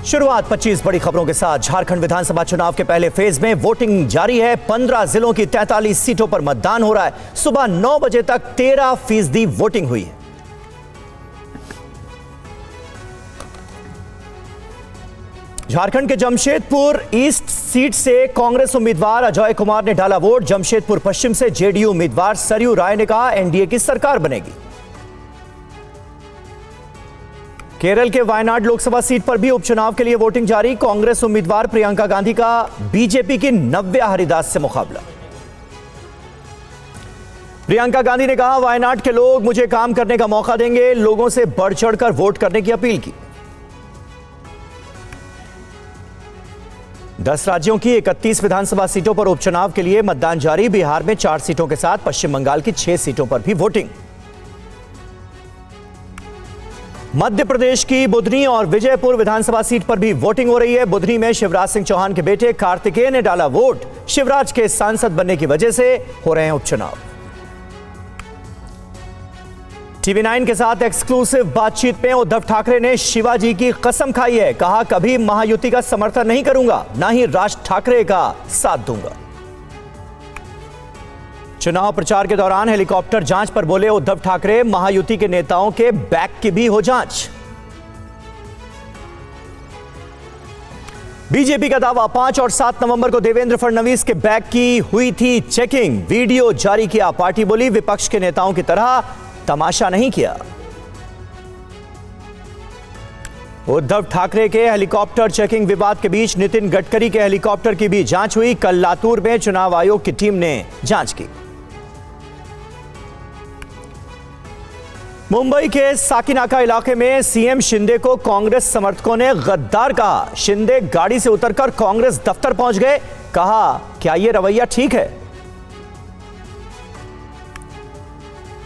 शुरुआत 25 बड़ी खबरों के साथ। झारखंड विधानसभा चुनाव के पहले फेज में वोटिंग जारी है। 15 जिलों की 43 सीटों पर मतदान हो रहा है। सुबह 9 बजे तक 13% वोटिंग हुई है। झारखंड के जमशेदपुर ईस्ट सीट से कांग्रेस उम्मीदवार अजय कुमार ने डाला वोट। जमशेदपुर पश्चिम से जेडीयू उम्मीदवार सरयू राय ने कहा एनडीए की सरकार बनेगी। केरल के वायनाड लोकसभा सीट पर भी उपचुनाव के लिए वोटिंग जारी। कांग्रेस उम्मीदवार प्रियंका गांधी का बीजेपी की नव्या हरिदास से मुकाबला। प्रियंका गांधी ने कहा वायनाड के लोग मुझे काम करने का मौका देंगे। लोगों से बढ़ चढ़कर वोट करने की अपील की। 10 राज्यों की 31 विधानसभा सीटों पर उपचुनाव के लिए मतदान जारी। बिहार में 4 सीटों के साथ पश्चिम बंगाल की 6 सीटों पर भी वोटिंग। मध्य प्रदेश की बुधनी और विजयपुर विधानसभा सीट पर भी वोटिंग हो रही है। बुधनी में शिवराज सिंह चौहान के बेटे कार्तिकेय ने डाला वोट। शिवराज के सांसद बनने की वजह से हो रहे हैं उपचुनाव। टीवी 9 के साथ एक्सक्लूसिव बातचीत में उद्धव ठाकरे ने शिवाजी की कसम खाई है। कहा कभी महायुति का समर्थन नहीं करूंगा, ना ही राज ठाकरे का साथ दूंगा। चुनाव प्रचार के दौरान हेलीकॉप्टर जांच पर बोले उद्धव ठाकरे महायुति के नेताओं के बैग की भी हो जांच। बीजेपी का दावा 5 और 7 नवंबर को देवेंद्र फडणवीस के बैग की हुई थी चेकिंग। वीडियो जारी किया। पार्टी बोली विपक्ष के नेताओं की तरह तमाशा नहीं किया। उद्धव ठाकरे के हेलीकॉप्टर चेकिंग विवाद के बीच नितिन गडकरी के हेलीकॉप्टर की भी जांच हुई। कल लातूर में चुनाव आयोग की टीम ने जांच की। मुंबई के साकिनाका इलाके में सीएम शिंदे को कांग्रेस समर्थकों ने गद्दार कहा। शिंदे गाड़ी से उतरकर कांग्रेस दफ्तर पहुंच गए। कहा क्या यह रवैया ठीक है?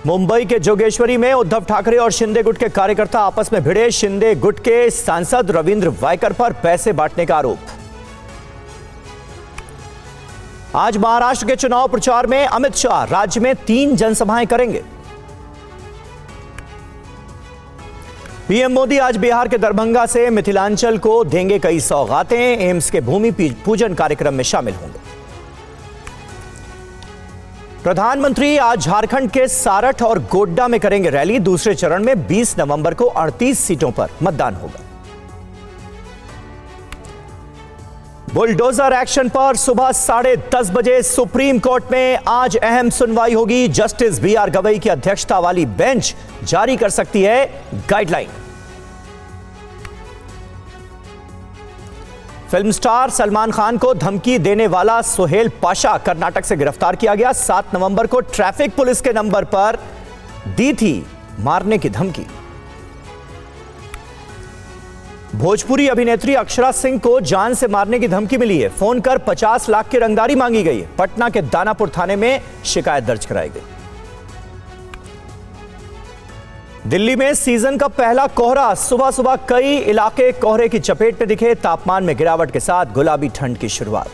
मुंबई के जोगेश्वरी में उद्धव ठाकरे और शिंदे गुट के कार्यकर्ता आपस में भिड़े। शिंदे गुट के सांसद रविंद्र वायकर पर पैसे बांटने का आरोप। आज महाराष्ट्र के चुनाव प्रचार में अमित शाह राज्य में 3 जनसभाएं करेंगे। पीएम मोदी आज बिहार के दरभंगा से मिथिलांचल को देंगे कई सौगातें। एम्स के भूमि पूजन कार्यक्रम में शामिल होंगे। प्रधानमंत्री आज झारखंड के सारठ और गोड्डा में करेंगे रैली। दूसरे चरण में 20 नवंबर को 38 सीटों पर मतदान होगा। बुलडोजर एक्शन पर सुबह 10:30 बजे सुप्रीम कोर्ट में आज अहम सुनवाई होगी। जस्टिस बीआर गवई की अध्यक्षता वाली बेंच जारी कर सकती है guideline. Film star Salman Khan को धमकी देने वाला सोहेल पाशा कर्नाटक से गिरफ्तार किया गया। 7 नवंबर को ट्रैफिक पुलिस के नंबर पर दी थी मारने की धमकी। भोजपुरी अभिनेत्री अक्षरा सिंह को जान से मारने की धमकी मिली है। फोन कर 50 लाख की रंगदारी मांगी गई है। पटना के दानापुर थाने में शिकायत दर्ज कराई गई। दिल्ली में सीजन का पहला कोहरा। सुबह सुबह कई इलाके कोहरे की चपेट में दिखे। तापमान में गिरावट के साथ गुलाबी ठंड की शुरुआत।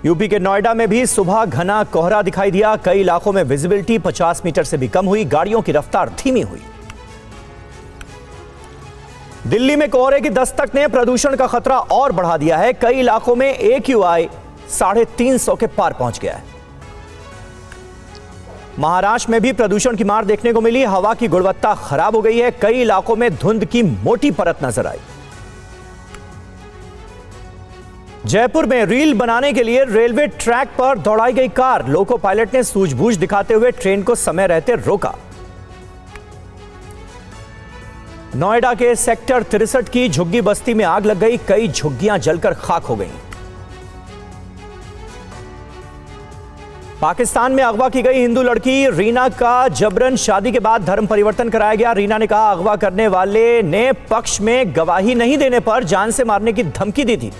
यूपी के नोएडा में भी सुबह घना कोहरा दिखाई दिया। कई इलाकों में विजिबिलिटी 50 मीटर से भी कम हुई। गाड़ियों की रफ्तार धीमी हुई। दिल्ली में कोहरे की दस्तक ने प्रदूषण का खतरा और बढ़ा दिया है। कई इलाकों में AQI 350 के पार पहुंच गया है। महाराष्ट्र में भी प्रदूषण की मार देखने को मिली। हवा की गुणवत्ता खराब हो गई है। कई इलाकों में धुंध की मोटी परत नजर आई। जयपुर में रील बनाने के लिए रेलवे ट्रैक पर दौड़ाई गई कार। लोको पायलट ने सूझबूझ दिखाते हुए ट्रेन को समय रहते रोका। नोएडा के सेक्टर 63 की झुग्गी बस्ती में आग लग गई। कई झुग्गियां जलकर खाक हो गईं। पाकिस्तान में अगवा की गई हिंदू लड़की रीना का जबरन शादी के बाद धर्म परिवर्तन कराया गया। रीना ने कहा अगवा करने वाले ने पक्ष में गवाही नहीं देने पर जान से मारने की धमकी दी थी।